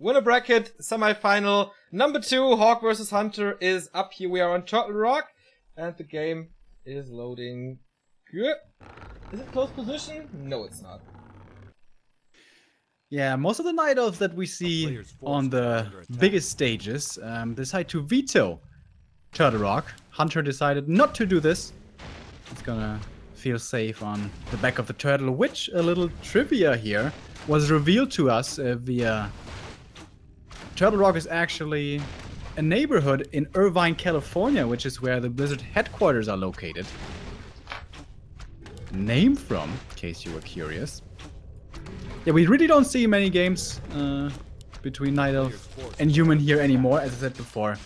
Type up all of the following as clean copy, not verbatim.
Winner bracket, semifinal, number 2, Hawk versus Hunter is up here. We are on Turtle Rock, and the game is loading. Good. Is it close position? No, it's not. Yeah, most of the night elves that we see on the biggest stages decide to veto Turtle Rock. Hunter decided not to do this. He's gonna feel safe on the back of the turtle, which, a little trivia here, was revealed to us via... Turtle Rock is actually a neighborhood in Irvine, California, which is where the Blizzard headquarters are located. Name from, in case you were curious. Yeah, we really don't see many games between Night Elf and Human here anymore, as I said before.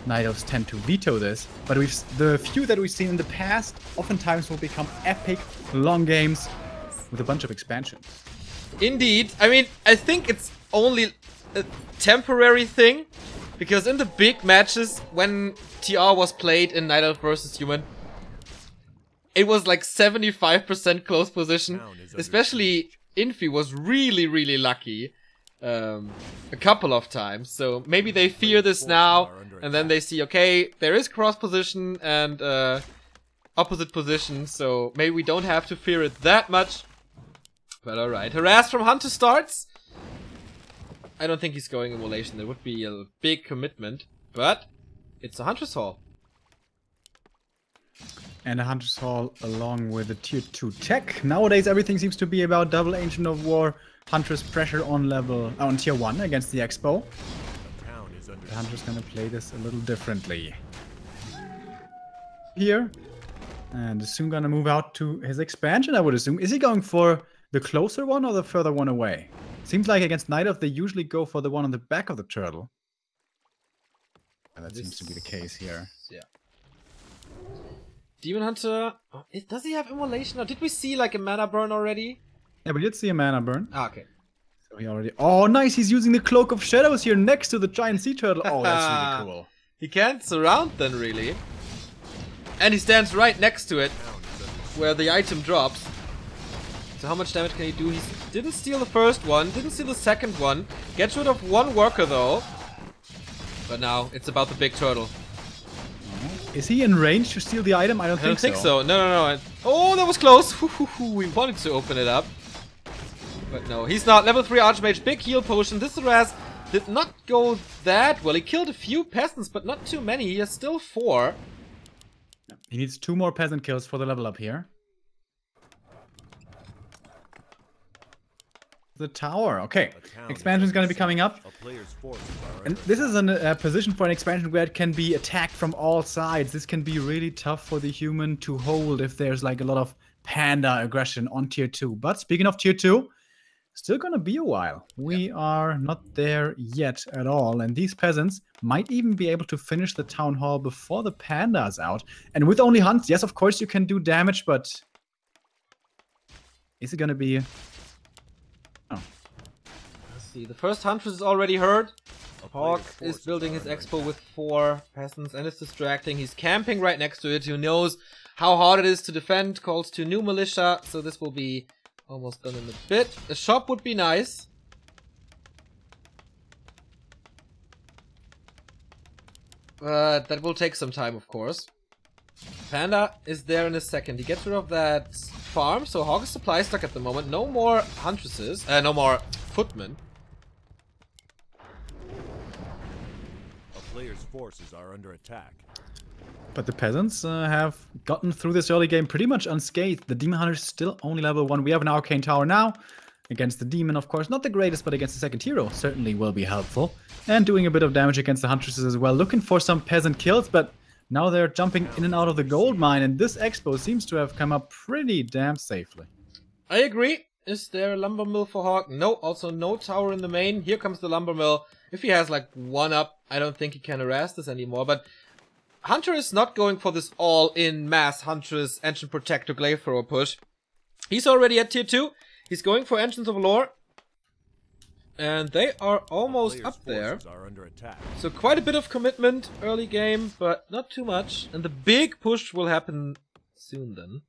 Night Elves tend to veto this, but the few that we've seen in the past oftentimes will become epic, long games with a bunch of expansions. Indeed. I mean, I think it's only a temporary thing, because in the big matches, when TR was played in Night Elf versus Human, it was like 75% close position. Especially Infi was really, really lucky a couple of times. So maybe they fear this now, and then they see, okay, there is cross position and opposite position, so maybe we don't have to fear it that much. But alright, harass from Hunter starts. I don't think he's going immolation. That would be a big commitment, but it's a Hunter's Hall. And a Hunter's Hall along with a tier 2 tech. Nowadays everything seems to be about double Ancient of War, Hunter's pressure on on tier 1 against the Expo. The Hunter's gonna play this a little differently. Here. And is soon gonna move out to his expansion, I would assume. Is he going for the closer one or the further one away? Seems like against Night Elf they usually go for the one on the back of the turtle. And that seems to be the case here. Yeah. Demon Hunter, does he have immolation, or did we see like a mana burn already? Yeah, we did see a mana burn. Ah, okay. So he already... Oh, nice! He's using the Cloak of Shadows here next to the giant sea turtle. Oh, that's really cool. He can't surround then, really. And he stands right next to it, where the item drops. So how much damage can he do? He didn't steal the first one, didn't steal the second one. Gets rid of one worker though. But now it's about the big turtle. Is he in range to steal the item? I don't think so. No. Oh, that was close. We wanted to open it up. But no, he's not. Level 3 Archmage, big heal potion. This harass did not go that well. He killed a few peasants, but not too many. He has still 4. He needs 2 more peasant kills for the level up here. The tower. Okay, expansion is going to be coming up. And this is a position for an expansion where it can be attacked from all sides. This can be really tough for the human to hold if there's like a lot of panda aggression on tier 2. But speaking of tier 2, still going to be a while. We are not there yet at all. And these peasants might even be able to finish the town hall before the panda's out. And with only hunts, yes, of course you can do damage, but is it going to be... See, the first Huntress is already hurt. Hawk is building his expo with 4 peasants and is distracting. He's camping right next to it. Who knows how hard it is to defend. Calls to new militia. So this will be almost done in a bit. A shop would be nice. But that will take some time, of course. Panda is there in a second. He gets rid of that farm. So Hawk is supply stuck at the moment. No more Huntresses. No more footmen. Players' forces are under attack. But the peasants have gotten through this early game pretty much unscathed. The Demon Hunter is still only level 1. We have an Arcane Tower now. Against the Demon, of course. Not the greatest, but against the second hero certainly will be helpful. And doing a bit of damage against the Huntresses as well. Looking for some peasant kills, but now they're jumping in and out of the gold mine. And this expo seems to have come up pretty damn safely. I agree. Is there a lumber mill for Hawk? No, also no tower in the main. Here comes the lumber mill. If he has like 1 up, I don't think he can harass this anymore. But Hunter is not going for this all-in mass Huntress Ancient Protector Glaive Thrower push. He's already at tier 2. He's going for Ancients of Lore. And they are almost up there. So quite a bit of commitment early game, but not too much. And the big push will happen soon then.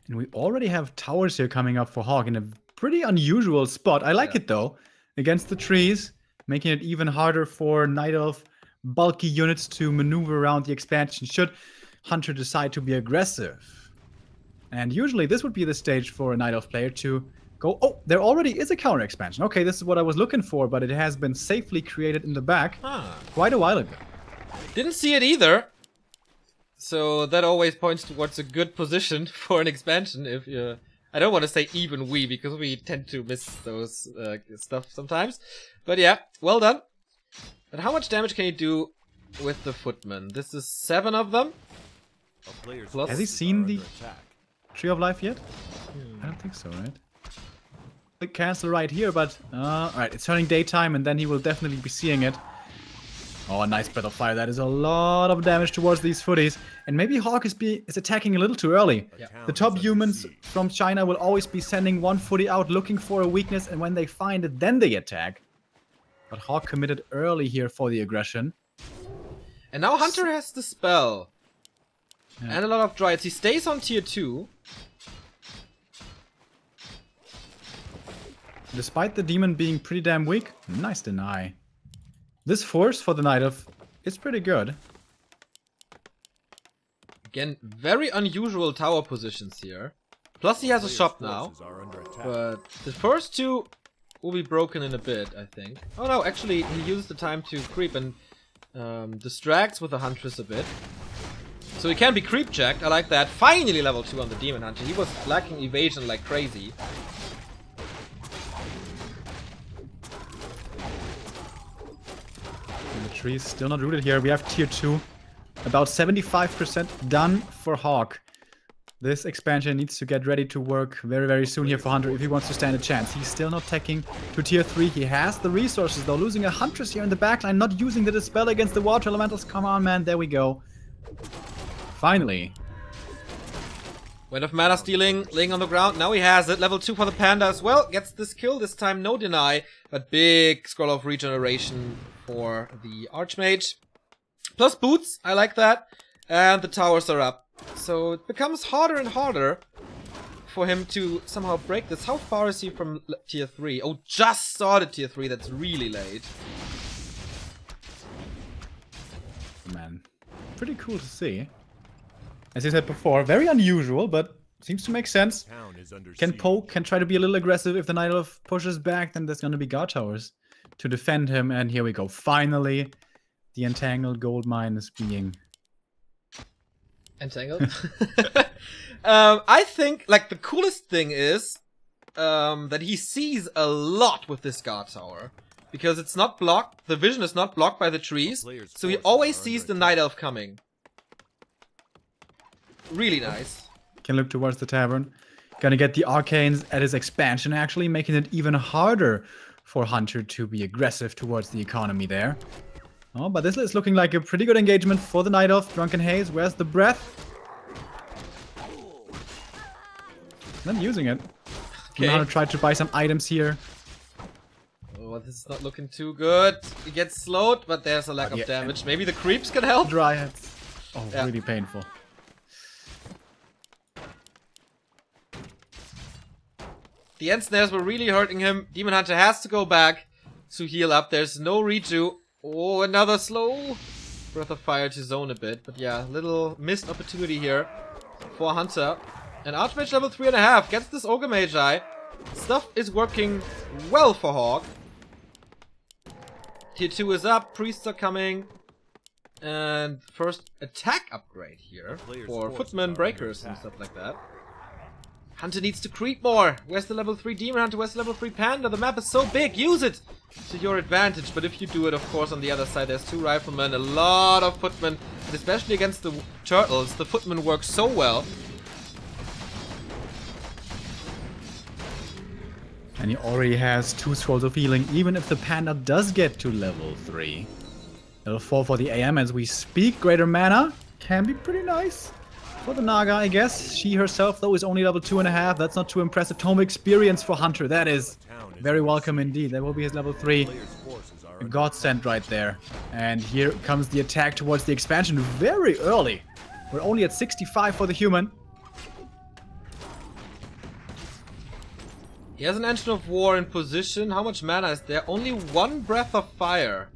And we already have towers here coming up for Hawk in a pretty unusual spot. I like it though. Against the trees, making it even harder for Night Elf bulky units to maneuver around the expansion should Hunter decide to be aggressive. And usually this would be the stage for a Night Elf player to go, oh, there already is a counter expansion. Okay, this is what I was looking for, but it has been safely created in the back quite a while ago. Didn't see it either. So that always points towards a good position for an expansion. If you, I don't want to say even we, because we tend to miss those stuff sometimes. But yeah, well done. But how much damage can you do with the footmen? This is 7 of them. Plus, has he seen the Tree of Life yet? I don't think so, right? The cancel right here, but alright, it's turning daytime and then he will definitely be seeing it. Oh, a nice breath of fire. That is a lot of damage towards these footies. And maybe Hawk is attacking a little too early. Yeah. The top humans from China will always be sending one footy out looking for a weakness, and when they find it, then they attack. But Hawk committed early here for the aggression. And now Hunter has the spell. Yeah. And a lot of Dryads. He stays on tier 2. Despite the demon being pretty damn weak, nice deny. This force for the Night Elf is pretty good. Again, very unusual tower positions here. Plus he has a shop now. But the first 2 will be broken in a bit, I think. Oh no, actually he used the time to creep and distracts with the Huntress a bit. So he can be creep checked, I like that. Finally level 2 on the Demon Hunter. He was lacking evasion like crazy. Trees still not rooted here. We have tier 2. About 75% done for Hawk. This expansion needs to get ready to work very, very soon here for Hunter if he wants to stand a chance. He's still not taking to tier 3. He has the resources though. Losing a Huntress here in the backline. Not using the Dispel against the Water Elementals. Come on, man. There we go. Finally. Wind of Mana stealing, laying on the ground. Now he has it. Level 2 for the Panda as well. Gets this kill. This time no deny. But big Scroll of Regeneration for the Archmage. Plus boots, I like that. And the towers are up. So it becomes harder and harder for him to somehow break this. How far is he from tier 3? Oh, just started tier 3. That's really late. Man, pretty cool to see. As I said before, very unusual, but seems to make sense. Can poke, can try to be a little aggressive. If the Night Elf pushes back, then there's going to be guard towers to defend him. And here we go. Finally, the entangled gold mine is being entangled. I think like the coolest thing is that he sees a lot with this guard tower because it's not blocked. The vision is not blocked by the trees, so he always sees the Night Elf coming. Really nice. Can look towards the tavern. Gonna get the arcanes at his expansion, actually making it even harder for Hunter to be aggressive towards the economy there. Oh, but this is looking like a pretty good engagement for the Night Elf. Drunken Haze, where's the breath? Not using it. Okay. Hunter tried to buy some items here. Oh, this is not looking too good. He gets slowed, but there's a lack of damage. Maybe the creeps can help? Dryads. Oh, yeah. Really painful. The end snares were really hurting him. Demon Hunter has to go back to heal up. There's no redo. Oh, another slow Breath of Fire to zone a bit. But yeah, little missed opportunity here for Hunter. And Archmage level 3.5 gets this Ogre Magi. Stuff is working well for Hawk. Tier 2 is up. Priests are coming. And first attack upgrade here for Footmen, Breakers and stuff like that. Hunter needs to creep more. Where's the level 3 Demon Hunter? Where's the level 3 Panda? The map is so big. Use it to your advantage. But if you do it, of course, on the other side, there's 2 Riflemen, a lot of Footmen. And especially against the Turtles, the Footmen work so well. And he already has 2 Scrolls of Healing, even if the Panda does get to level 3. Level 4 for the AM as we speak. Greater Mana can be pretty nice. For the Naga, I guess. She herself, though, is only level 2.5. That's not too impressive. Tome experience for Hunter. That is very welcome indeed. That will be his level 3. A godsend right there. And here comes the attack towards the expansion very early. We're only at 65 for the human. He has an Engine of War in position. How much mana is there? Only one Breath of Fire.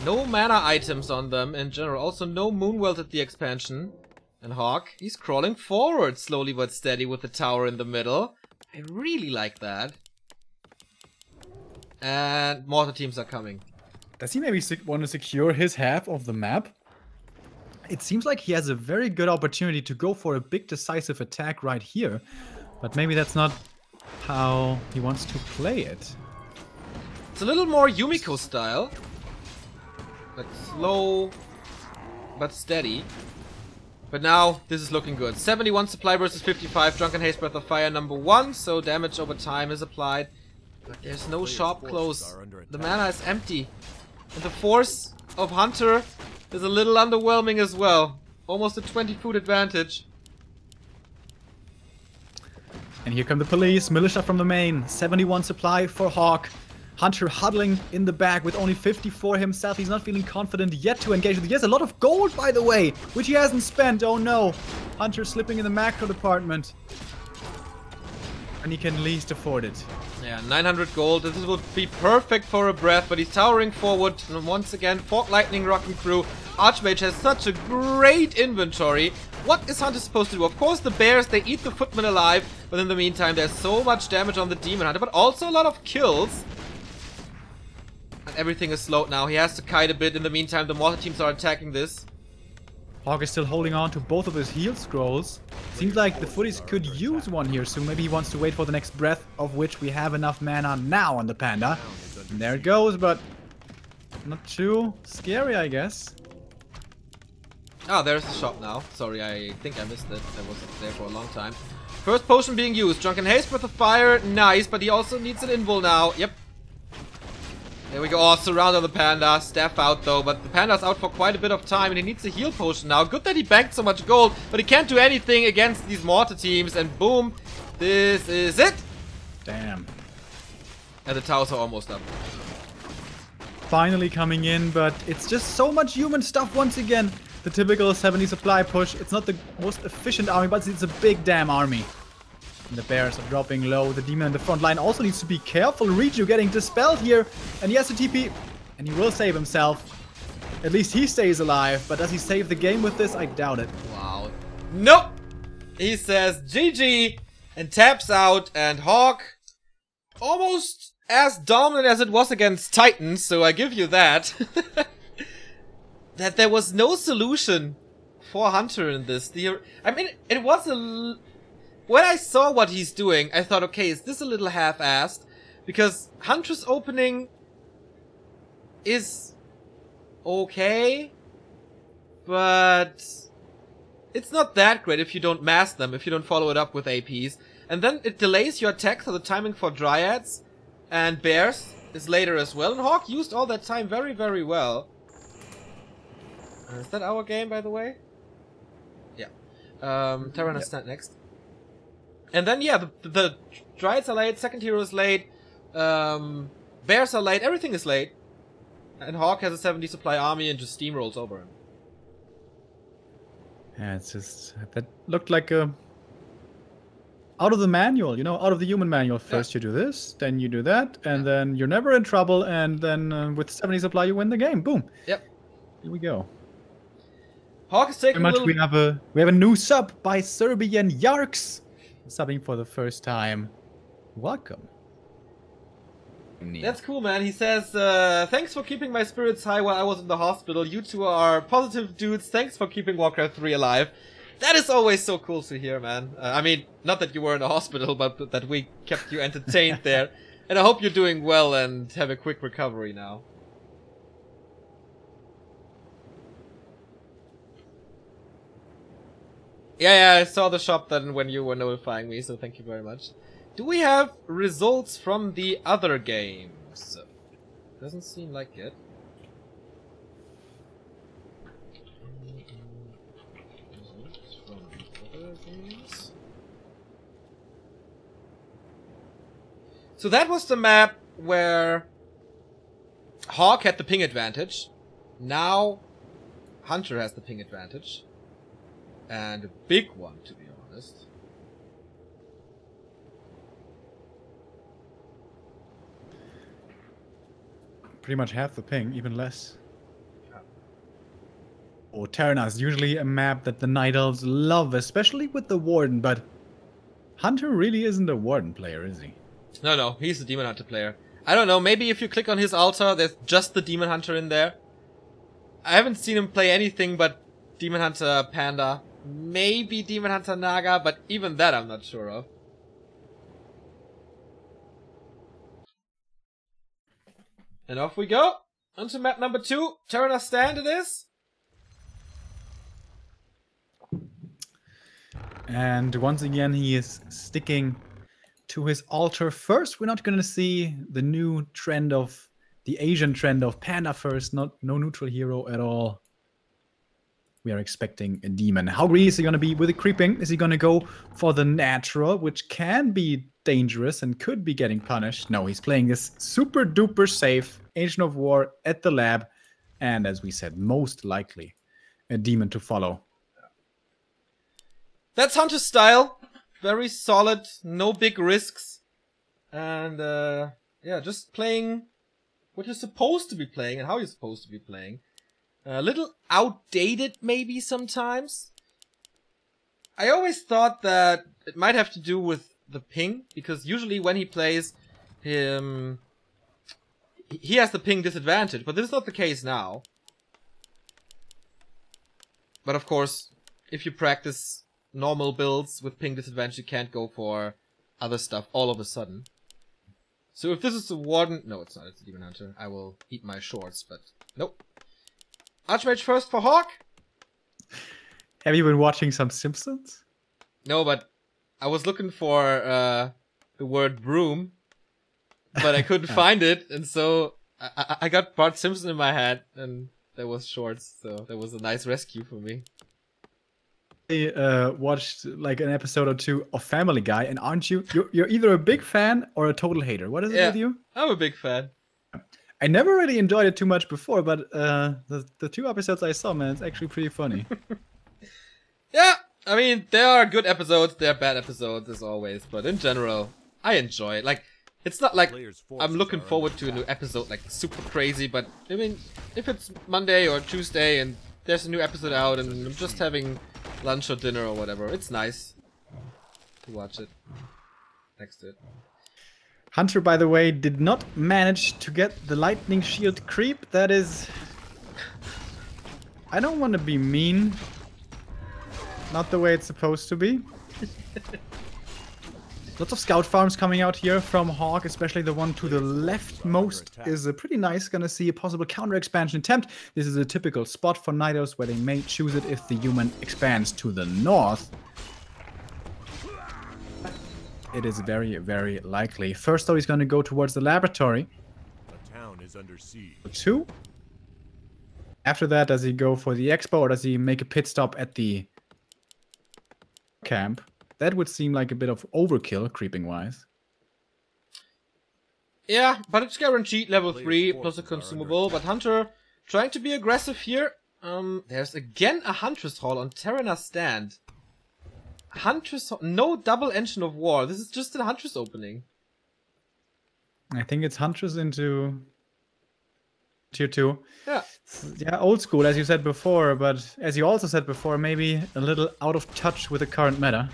No mana items on them in general. Also no Moonwelt at the expansion. And Hawk, he's crawling forward slowly but steady with the tower in the middle. I really like that. And mortar teams are coming. Does he maybe want to secure his half of the map? It seems like he has a very good opportunity to go for a big decisive attack right here. But maybe that's not how he wants to play it. It's a little more Yumiko style. Like slow but steady. But now this is looking good. 71 supply versus 55. Drunken Haste Breath of Fire number 1. So damage over time is applied. But there's no sharp close. The mana is empty. And the force of Hunter is a little underwhelming as well. Almost a 20-foot advantage. And here come the police. Militia from the main. 71 supply for Hawk. Hunter huddling in the back with only 54 himself. He's not feeling confident yet to engage. He has a lot of gold, by the way, which he hasn't spent. Oh no. Hunter slipping in the macro department. And he can least afford it. Yeah, 900 gold. This would be perfect for a breath, but he's towering forward. And once again, Fork Lightning Rockin' Crew. Archmage has such a great inventory. What is Hunter supposed to do? Of course, the bears, they eat the footman alive. But in the meantime, there's so much damage on the Demon Hunter, but also a lot of kills. And everything is slowed now. He has to kite a bit. In the meantime, the mortar teams are attacking this. Hawk is still holding on to both of his heal scrolls. Seems like the footies could use one here soon. Maybe he wants to wait for the next breath, of which we have enough mana now on the Panda. And there it goes, but not too scary, I guess. Ah, there's the shop now. Sorry, I think I missed it. I wasn't there for a long time. First potion being used. Drunken Haste, Breath of Fire. Nice, but he also needs an invul now. Yep. There we go. Oh, surround on the Panda. Staff out though, but the Panda's out for quite a bit of time and he needs a heal potion now. Good that he banked so much gold, but he can't do anything against these mortar teams. And boom, this is it. Damn. And the towers are almost up. Finally coming in, but it's just so much human stuff once again. The typical 70 supply push. It's not the most efficient army, but it's a big damn army. And the bears are dropping low. The demon in the front line also needs to be careful. Riju getting dispelled here. And he has to TP. And he will save himself. At least he stays alive. But does he save the game with this? I doubt it. Wow. Nope. He says GG and taps out. And Hawk almost as dominant as it was against Titans. So I give you that. That there was no solution for Hunter in this. I mean, it was a... When I saw what he's doing, I thought, okay, is this a little half-assed? Because Hunter's opening is okay, but it's not that great if you don't mask them, if you don't follow it up with APs. And then it delays your attack, so the timing for Dryads and Bears is later as well. And Hawk used all that time very, very well. Is that our game, by the way? Yeah. Terran is next. And then, yeah, the Dryads are late, second hero is late, Bears are late, everything is late. And Hawk has a 70 supply army and just steamrolls over him. Yeah, it's just... That looked like a... Out of the manual, you know, out of the human manual. First you do this, then you do that, and then you're never in trouble, and then with 70 supply you win the game. Boom. Yep. Here we go. Hawk is taking Pretty much we have a new sub by Serbian Yarks. Subbing for the first time. Welcome. That's cool, man. He says, thanks for keeping my spirits high while I was in the hospital. You two are positive dudes. Thanks for keeping Warcraft 3 alive. That is always so cool to hear, man. I mean, not that you were in the hospital, but that we kept you entertained there. And I hope you're doing well and have a quick recovery now. Yeah, I saw the shop then when you were notifying me, so thank you very much. Do we have results from the other games? Doesn't seem like it. Results from the other games. So that was the map where Hawk had the ping advantage. Now Hunter has the ping advantage. And a big one, to be honest. Pretty much half the ping, even less. Oh, Terrana is usually a map that the Night Elves love, especially with the Warden, but Hunter really isn't a Warden player, is he? No, he's a Demon Hunter player. I don't know, maybe if you click on his altar, there's just the Demon Hunter in there. I haven't seen him play anything but Demon Hunter Panda. Maybe Demon Hunter Naga, but even that I'm not sure of. And off we go. Onto map number 2. Terrana Stand it is. And once again, he is sticking to his altar first. We're not going to see the new trend of the Asian trend of Panda first, no neutral hero at all. We are expecting a demon. How greedy is he going to be with the creeping? Is he going to go for the natural, which can be dangerous and could be getting punished? No, he's playing this super duper safe Agent of War at the lab. And as we said, most likely a demon to follow. That's Hunter's style. Very solid, no big risks. And yeah, just playing what you're supposed to be playing and how you're supposed to be playing. A little outdated maybe sometimes. I always thought that it might have to do with the ping, because usually when he plays, he has the ping disadvantage, but this is not the case now. But of course, if you practice normal builds with ping disadvantage, you can't go for other stuff all of a sudden. So if this is a Warden... No, it's not. It's a Demon Hunter. I will eat my shorts, but nope. Archmage first for Hawk. Have you been watching some Simpsons? No, but I was looking for the word broom, but I couldn't find it, and so I got Bart Simpson in my head, and there was shorts, so that was a nice rescue for me. I watched like an episode or two of Family Guy, and aren't you? You're either a big fan or a total hater. What is it with you? I'm a big fan. I never really enjoyed it too much before, but the 2 episodes I saw, man, it's actually pretty funny. Yeah, I mean, there are good episodes, there are bad episodes, as always, but in general, I enjoy it. Like, it's not like I'm looking forward to a new episode, like, super crazy, but, I mean, if it's Monday or Tuesday and there's a new episode out and I'm just having lunch or dinner or whatever, it's nice to watch it next to it. Hunter, by the way, did not manage to get the lightning shield creep. That is... I don't want to be mean. Not the way it's supposed to be. Lots of scout farms coming out here from Hawk, especially the one to the leftmost is pretty nice. Gonna see a possible counter expansion attempt. This is a typical spot for Night Elves where they may choose it if the human expands to the north. It is very, very likely. First, though, he's going to go towards the laboratory. The town is under siege. 2. After that, does he go for the expo or does he make a pit stop at the camp? That would seem like a bit of overkill, creeping-wise. Yeah, but it's guaranteed level 3 plus a consumable. But Hunter trying to be aggressive here. There's again a Huntress Hall on Terrana Stand. Huntress, no double Engine of War. This is just a Huntress opening. I think it's Huntress into tier 2. Yeah. Yeah, old school, as you said before, but as you also said before, maybe a little out of touch with the current meta.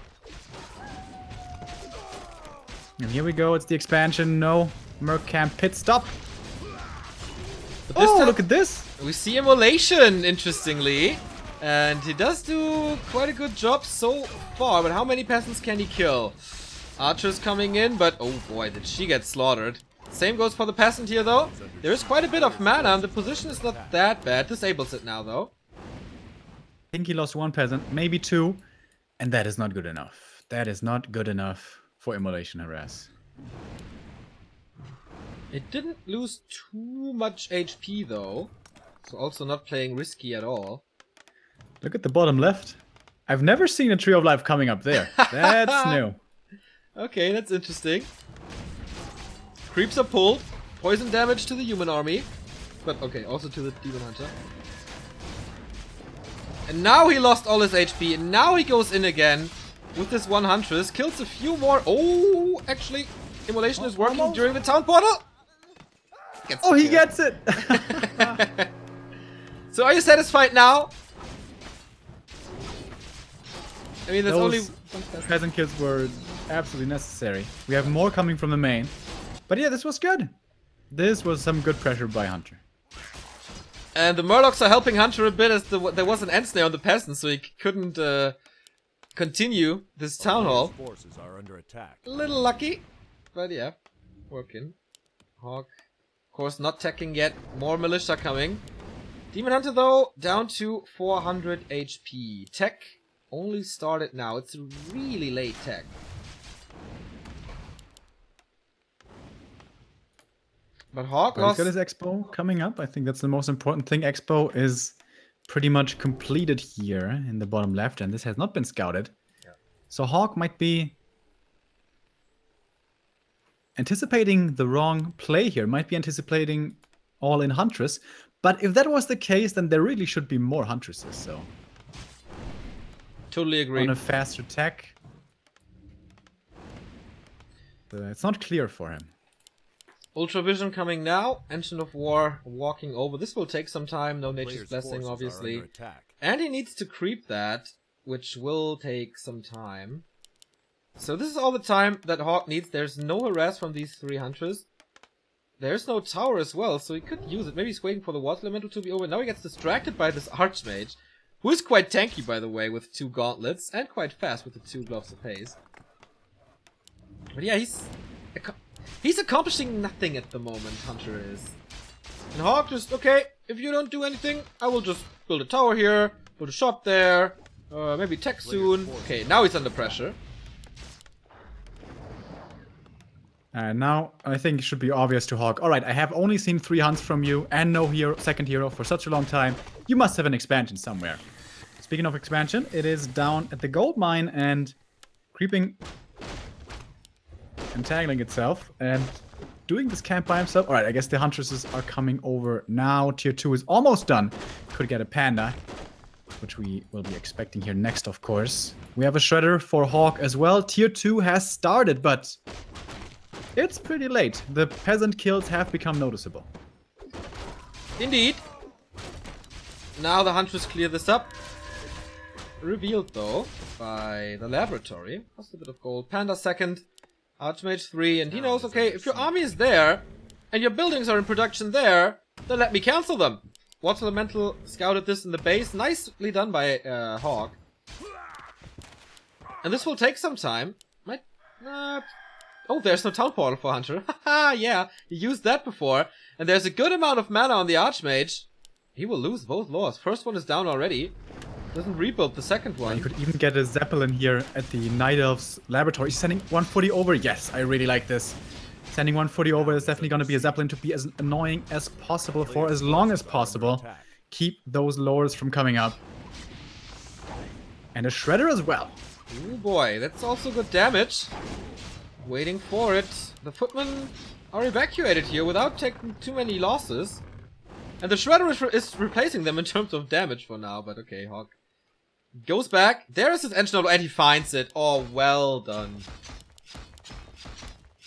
And here we go, it's the expansion. No, Merc Camp pit stop. But this time, look at this! We see Immolation, interestingly. And he does do quite a good job so far, but how many peasants can he kill? Archer's coming in, but oh boy, did she get slaughtered. Same goes for the peasant here, though. There is quite a bit of mana, and the position is not that bad. Disables it now, though. I think he lost 1 peasant, maybe 2, and that is not good enough. That is not good enough for Immolation Harass. It didn't lose too much HP, though. So also not playing risky at all. Look at the bottom left. I've never seen a Tree of Life coming up there. That's new. Okay, that's interesting. Creeps are pulled. Poison damage to the human army. But okay, also to the Demon Hunter. And now he lost all his HP. And now he goes in again with this 1 Huntress. Kills a few more. Oh, actually, Immolation is working during the town portal. Gets Oh, the he kill. gets it! So are you satisfied now? I mean, there's only Those peasant kills were absolutely necessary. We have more coming from the main. But yeah, this was good. This was some good pressure by Hunter. And the Murlocs are helping Hunter a bit as there was an end snare on the peasant, so he couldn't continue this town hall. Forces are under attack. A little lucky, but yeah, working. Hawk, of course, not teching yet. More militia coming. Demon Hunter though down to 400 HP. Tech only started now. It's a really late tech. But Hawk But he's lost. got his Expo coming up. I think that's the most important thing. Expo is pretty much completed here in the bottom left, and this has not been scouted. Yeah. So Hawk might be anticipating the wrong play here. Might be anticipating all in Huntress. But if that was the case, then there really should be more Huntresses. So Totally agree. on a faster tech, it's not clear for him. Ultravision coming now. Engine of War walking over. This will take some time. No Nature's Player's Blessing, forces are obviously. under attack. And he needs to creep that, which will take some time. So this is all the time that Hawk needs. There's no harass from these 3 Hunters. There's no tower as well, so he could use it. Maybe he's waiting for the Water Elemental to be over. Now he gets distracted by this Archmage, who is quite tanky, by the way, with 2 gauntlets, and quite fast with the 2 gloves of haze. But yeah, he's accomplishing nothing at the moment, Hunter is. And Hawk just, okay, if you don't do anything, I will just build a tower here, build a shop there, maybe tech soon. Okay, now he's under pressure. Now, I think it should be obvious to Hawk. Alright, I have only seen 3 hunts from you and no hero, second hero for such a long time. You must have an expansion somewhere. Speaking of expansion, it is down at the gold mine and creeping, entangling itself and doing this camp by himself. Alright, I guess the Huntresses are coming over now. Tier 2 is almost done. Could get a panda, which we will be expecting here next, of course. We have a Shredder for Hawk as well. Tier 2 has started, but it's pretty late. The peasant kills have become noticeable. Indeed. Now the Huntress clear this up. Revealed though by the laboratory. Cost a bit of gold. Panda second. Archmage 3. And he knows, okay, if your army is there and your buildings are in production there, then let me cancel them. Water Elemental scouted this in the base. Nicely done by Hawk. And this will take some time. Might not. Oh, there's no town portal for Hunter. Haha, yeah, he used that before. And there's a good amount of mana on the Archmage. He will lose both lores. First one is down already. Doesn't rebuild the second one. You could even get a Zeppelin here at the Night Elf's laboratory. Sending 140 over. Yes, I really like this. Sending 140 over is definitely going to be a Zeppelin to be as annoying as possible for as long as possible. Keep those lores from coming up. And a Shredder as well. Oh boy, that's also good damage. Waiting for it. The footmen are evacuated here without taking too many losses. And the Shredder is replacing them in terms of damage for now, but okay, Hawk goes back. There is his engine and he finds it. Oh, well done.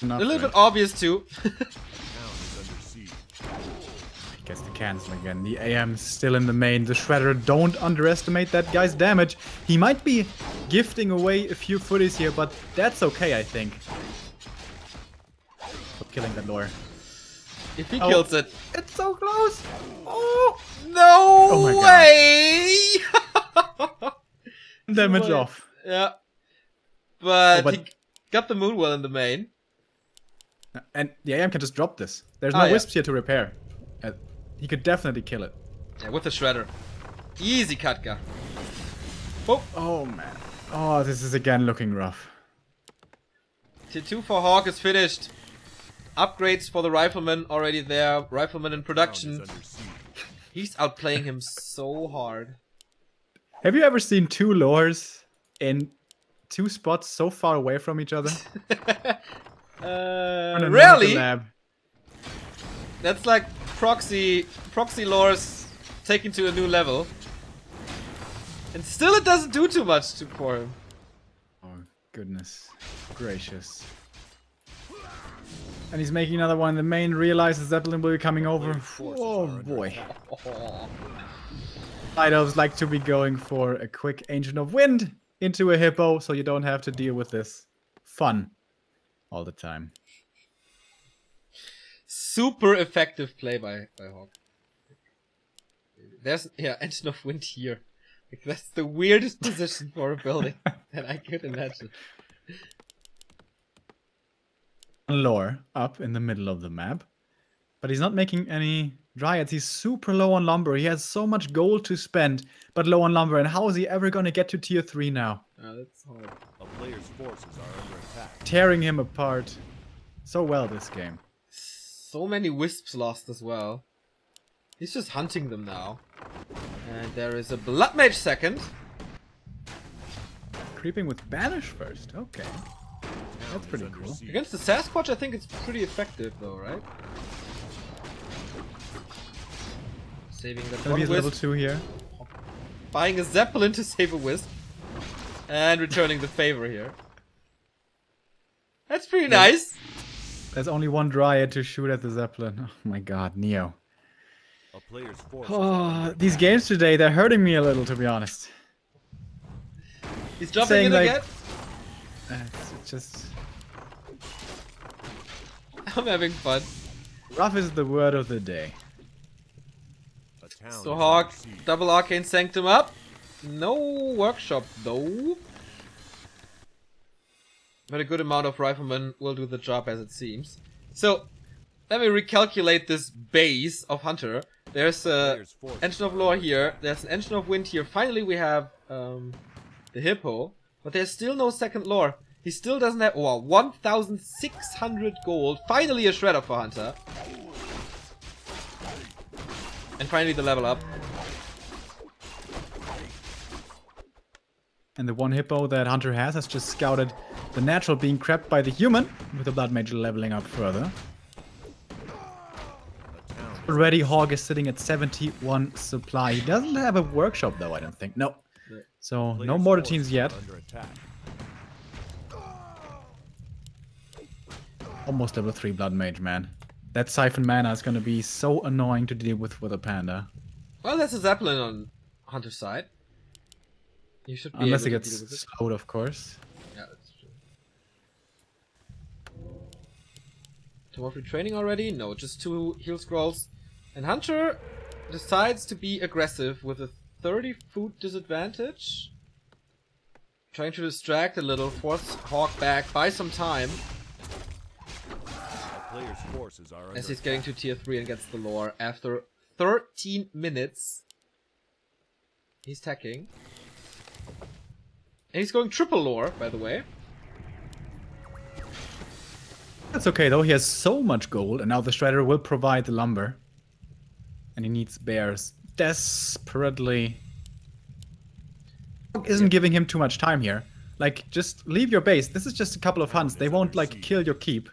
Not a little good. bit obvious too. The town is under siege. Gets the cancel again. The AM still in the main. The Shredder, don't underestimate that guy's damage. He might be gifting away a few footies here, but that's okay, I think. Killing that lore. If he kills it. It's so close! Oh! No Oh my way! Damage Boy. off. Yeah. But, but he got the Moonwell in the main. And the AM can just drop this. There's Oh, no yeah. wisps here to repair. He could definitely kill it. Yeah, with the Shredder. Easy Katka. Oh man. Oh, this is again looking rough. Tier 2 for Hawk is finished. Upgrades for the Rifleman already there. Rifleman in Town is production. under siege. He's outplaying him so hard. Have you ever seen 2 lores in 2 spots so far away from each other? On a Rarely. lab. That's like proxy lores taken to a new level. And still it doesn't do too much for him. Oh goodness gracious. And he's making another one. The main realizes Zeppelin will be coming over. Oh boy. Vetoes like to be going for a quick Ancient of Wind into a Hippo, so you don't have to deal with this fun all the time. Super effective play by Hawk. There's Ancient of Wind here. Like, that's the weirdest position for a building that I could imagine. Lore up in the middle of the map, but he's not making any Dryads. He's super low on lumber. He has so much gold to spend, but low on lumber. And how is he ever going to get to tier 3 now? That's hard. A player's forces are under attack. Tearing him apart so well this game. So many wisps lost as well. He's just hunting them now. And there is a Blood Mage second. Creeping with Banish first. Okay. That's pretty cool. Against the Sasquatch, I think it's pretty effective though, right? Saving that one Level wisp. 2 here. Buying a Zeppelin to save a wisp. And returning the favor here. That's pretty nice. There's only one Dryad to shoot at the Zeppelin. Oh my god, Neo. A player's force Oh, these games today, they're hurting me a little, to be honest. He's jumping Saying, in like, again. It's just... I'm having fun. Rough is the word of the day. A town So is Hawk, under siege. double Arcane Sanctum up. No workshop though. But a good amount of riflemen will do the job as it seems. So, let me recalculate this base of Hunter. There's a Engine of Lore here. There's an Engine of Wind here. Finally we have the Hippo. But there's still no second lore. He still doesn't have... Oh, 1,600 gold. Finally a Shredder for Hunter. And finally the level up. And the one Hippo that Hunter has just scouted the natural being crept by the human, with the Blood Mage leveling up further. Already Hawk is sitting at 71 supply. He doesn't have a workshop though, I don't think. No. So, no mortar teams yet. Under attack. Almost level 3 Blood Mage, man. That Siphon Mana is gonna be so annoying to deal with a Panda. Well, there's a Zeppelin on Hunter's side. You should be Unless it able to gets deal with it. slowed, of course. Yeah, that's true. Tomorrow training already? No, just 2 heal scrolls. And Hunter decides to be aggressive with a 30 food disadvantage. Trying to distract a little, force Hawk back, buy some time. A player's forces are under As he's getting to tier 3 and gets the lore after 13 minutes. He's tacking. And he's going triple lore, by the way. That's okay though, he has so much gold, and now the Shredder will provide the lumber. And he needs bears desperately. Isn't giving him too much time here. Like, just leave your base. This is just a couple of hunts. They won't, like, kill your keep.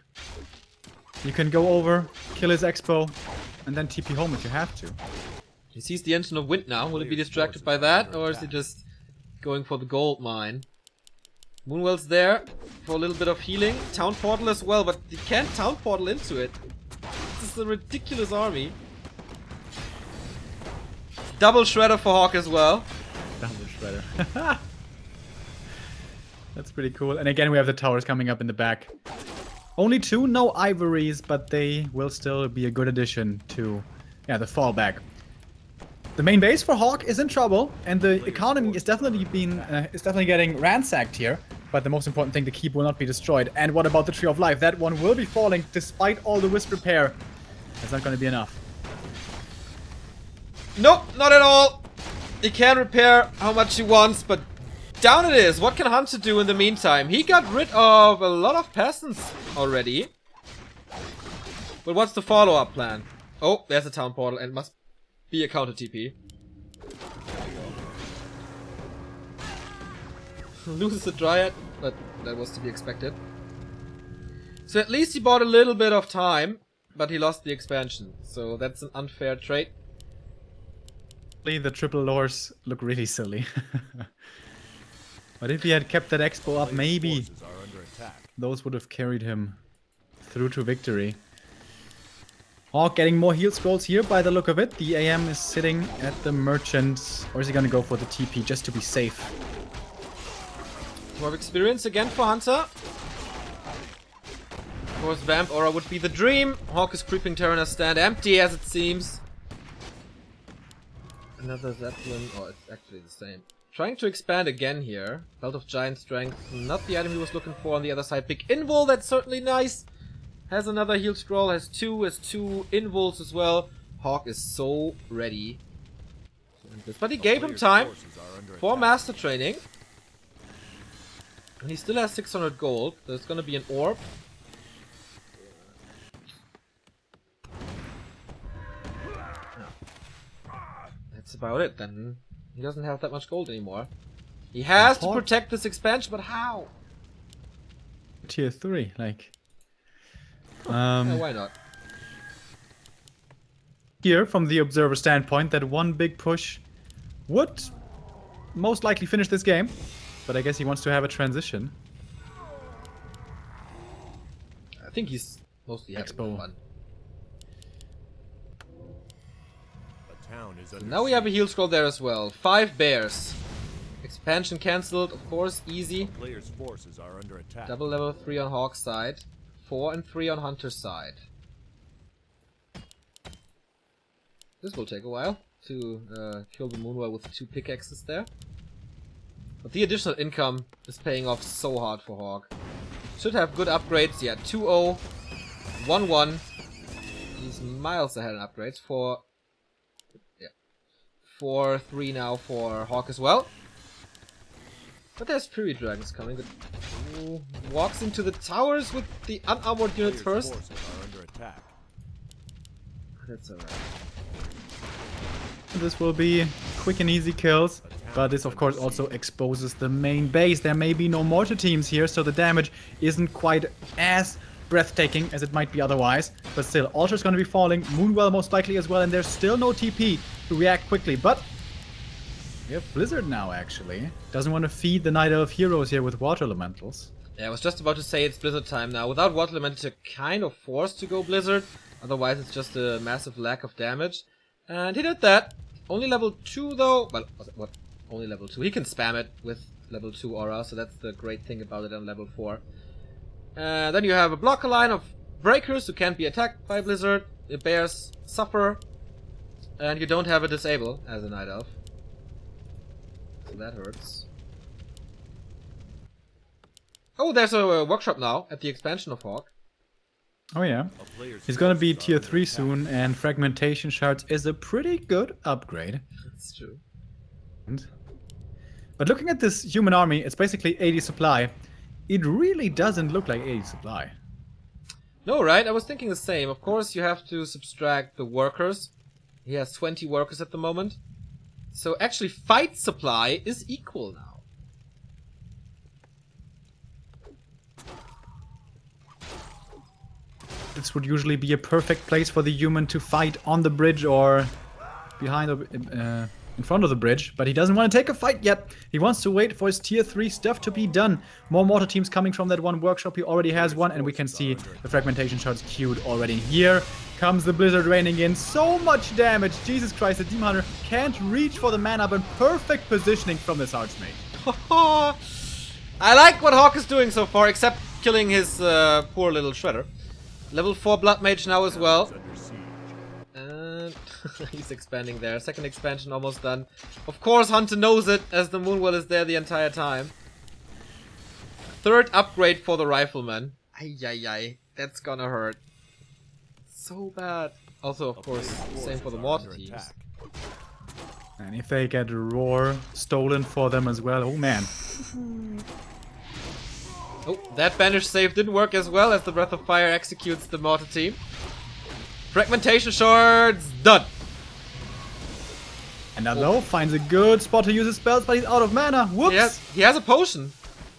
You can go over, kill his expo, and then TP home if you have to. He sees the Engine of Wind now. Will he be distracted by that, or is he just going for the gold mine? Moonwell's there for a little bit of healing. Town Portal as well, but he can't Town Portal into it. This is a ridiculous army. Double Shredder for Hawk as well. Double Shredder. That's pretty cool. And again, we have the towers coming up in the back. Only 2, no ivories, but they will still be a good addition to, yeah, the fallback. The main base for Hawk is in trouble, and the economy is definitely getting ransacked here. But the most important thing, the keep will not be destroyed. And what about the Tree of Life? That one will be falling despite all the wisp repair. That's not going to be enough. Nope, not at all. He can repair how much he wants, but down it is. What can Hunter do in the meantime? He got rid of a lot of peasants already. But what's the follow-up plan? Oh, there's a town portal and must be a counter TP. Loses the Dryad, but that was to be expected. So at least he bought a little bit of time, but he lost the expansion. So that's an unfair trade. The triple lores look really silly. But if he had kept that expo up, maybe those would have carried him through to victory. Hawk getting more heal scrolls here by the look of it. The AM is sitting at the merchant. Or is he gonna go for the TP just to be safe? More experience again for Hunter. Of course, Vamp Aura would be the dream. Hawk is creeping Terraner's stand empty as it seems. Another Zeppelin. Oh, it's actually the same. Trying to expand again here. Belt of Giant Strength. Not the item he was looking for on the other side. Big Invul, that's certainly nice. Has another heal scroll. Has two Invuls as well. Hawk is so ready. But he gave him time for master training. And he still has 600 gold. There's gonna be an orb. That's about it then. He doesn't have that much gold anymore. He has to protect this expansion, but how? Tier 3, like... Yeah, why not? Here, from the observer standpoint, that one big push would most likely finish this game. But I guess he wants to have a transition. I think he's mostly having fun. So now we have a heal scroll there as well. 5 bears. Expansion cancelled, of course, easy. Players' forces are under attack. Double level 3 on Hawk's side. 4 and 3 on Hunter's side. This will take a while to kill the Moonwell with 2 pickaxes there. But the additional income is paying off so hard for Hawk. Should have good upgrades. Yeah, 2-0, 1-1. He's miles ahead in upgrades for... 4-3 now for Hawk as well. But there's Fury Dragons coming. Ooh, walks into the towers with the unarmored units first. That's alright. This will be quick and easy kills. But this of course also exposes the main base. There may be no mortar teams here, so the damage isn't quite as breathtaking as it might be otherwise. But still, Altar's gonna be falling, Moonwell most likely as well, and there's still no TP to react quickly. But we have Blizzard now, actually. Doesn't want to feed the Night Elf heroes here with Water Elementals. Yeah, I was just about to say it's Blizzard time now. Without Water Elementals, you're kind of forced to go Blizzard. Otherwise, it's just a massive lack of damage. And he did that. Only level 2 though. Well, what? Only level 2. He can spam it with level 2 aura, so that's the great thing about it on level 4. Then you have a blocker line of breakers who can't be attacked by Blizzard. The bears suffer. And you don't have a disable as a Night Elf. So that hurts. Oh, there's a workshop now at the expansion of Hawk. Oh yeah. He's gonna be tier 3 soon, and fragmentation shards is a pretty good upgrade. That's true. But looking at this human army, it's basically 80 supply. It really doesn't look like 80 supply. No, right? I was thinking the same. Of course, you have to subtract the workers. He has 20 workers at the moment. So actually, fight supply is equal now. This would usually be a perfect place for the human to fight on the bridge or behind the, in front of the bridge, but he doesn't want to take a fight yet. He wants to wait for his tier 3 stuff to be done. More mortar teams coming from that one workshop. He already has one, and we can see the fragmentation shards queued already. Here comes the blizzard raining in. So much damage. Jesus Christ, the Demon Hunter can't reach for the mana, but perfect positioning from this Archmage. I like what Hawk is doing so far, except killing his poor little shredder. Level 4 Blood Mage now as well. And he's expanding there. Second expansion almost done. Of course, Hunter knows it, as the Moonwell is there the entire time. Third upgrade for the Rifleman. Ay, ay, ay. That's gonna hurt. So bad. Also, of course, same for the mortar teams. And if they get Roar stolen for them as well, oh man. Oh, that banish save didn't work as well as the Breath of Fire executes the mortar team. Fragmentation shards done. And Allo finds a good spot to use his spells, but he's out of mana. Whoops! He has a potion.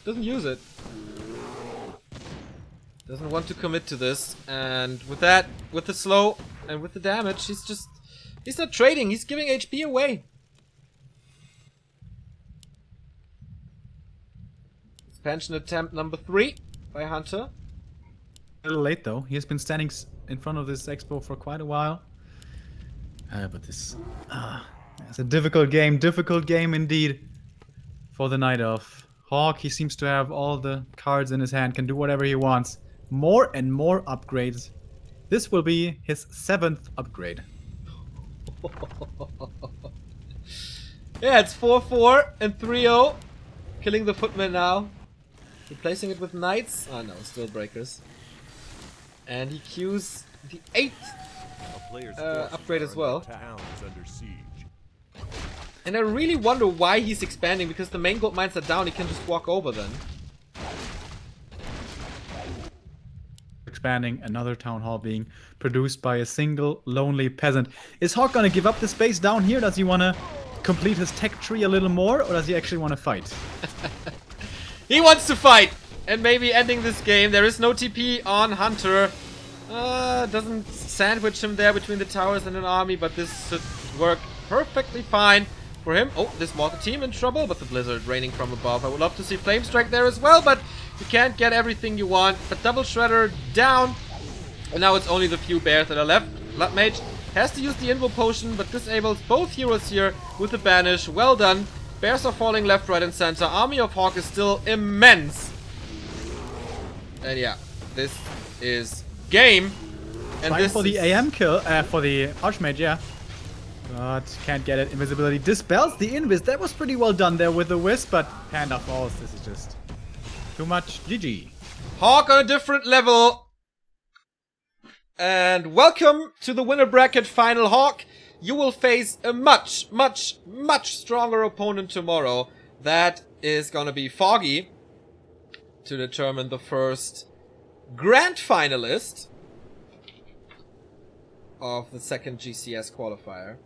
Doesn't use it. Doesn't want to commit to this. And with that, with the slow and with the damage, he's not trading. He's giving HP away. Expansion attempt number 3 by Hunter. A little late though. He has been standing in front of this expo for quite a while. But this it's a difficult game indeed for the Night Elf. Hawk, he seems to have all the cards in his hand, can do whatever he wants. More and more upgrades. This will be his 7th upgrade. Yeah, it's 4-4 and 3-0. Killing the Footman now. Replacing it with Knights. Oh no, still Breakers. And he queues the 8th upgrade as well. And I really wonder why he's expanding, because the main gold mines are down, he can just walk over then. Expanding, another town hall being produced by a single lonely peasant. Is Hawk gonna give up the space down here? Does he wanna complete his tech tree a little more, or does he actually want to fight? He wants to fight! And maybe ending this game. There is no TP on Hunter. Doesn't sandwich him there between the towers and an army, but this should work perfectly fine for him. Oh, this mortar team in trouble, but the blizzard raining from above. I would love to see Flame Strike there as well, but you can't get everything you want. But Double Shredder down. And now it's only the few bears that are left. Blood Mage has to use the Invo Potion, but disables both heroes here with the Banish. Well done. Bears are falling left, right, and center. Army of Hawk is still immense. And yeah, this is game. And Fine this for the AM kill, for the Archmage, yeah. But can't get it. Invisibility dispels the Invis. That was pretty well done there with the Wisp, but Panda falls. This is just too much. GG. Hawk on a different level. And welcome to the winner bracket final, Hawk. You will face a much stronger opponent tomorrow. That is gonna be Foggy to determine the first grand finalist of the second GCS qualifier.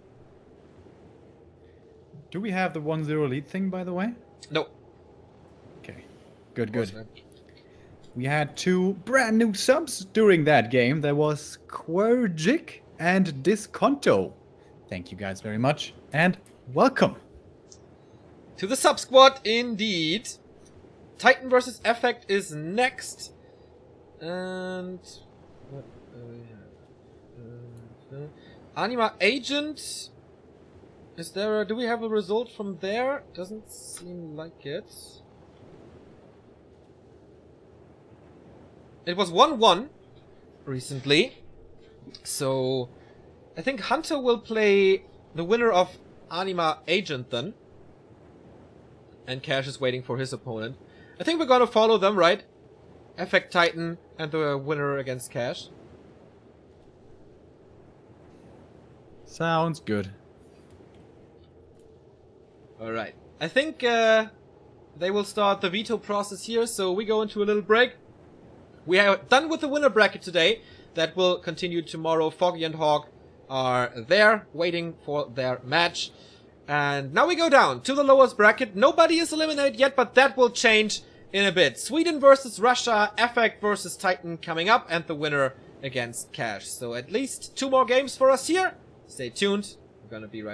Do we have the 1-0 lead thing, by the way? No. Okay. Good. We had 2 brand new subs during that game. There was Quergic and Disconto. Thank you guys very much, and welcome to the sub squad indeed. Titan versus Effect is next. And what Anima Agent. Is there do we have a result from there? Doesn't seem like it. It was 1-1 recently. So I think Hunter will play the winner of Anima Agent then. And Cash is waiting for his opponent. I think we're gonna follow them, right? Effect Titan and the winner against Cash. Sounds good. Alright. I think they will start the veto process here, so we go into a little break. We are done with the winner bracket today. That will continue tomorrow. Foggy and Hawk are there waiting for their match. And now we go down to the lowest bracket. Nobody is eliminated yet, but that will change in a bit. Sweden versus Russia, Effect versus Titan coming up, and the winner against Cash. So at least 2 more games for us here. Stay tuned. We're gonna be right back.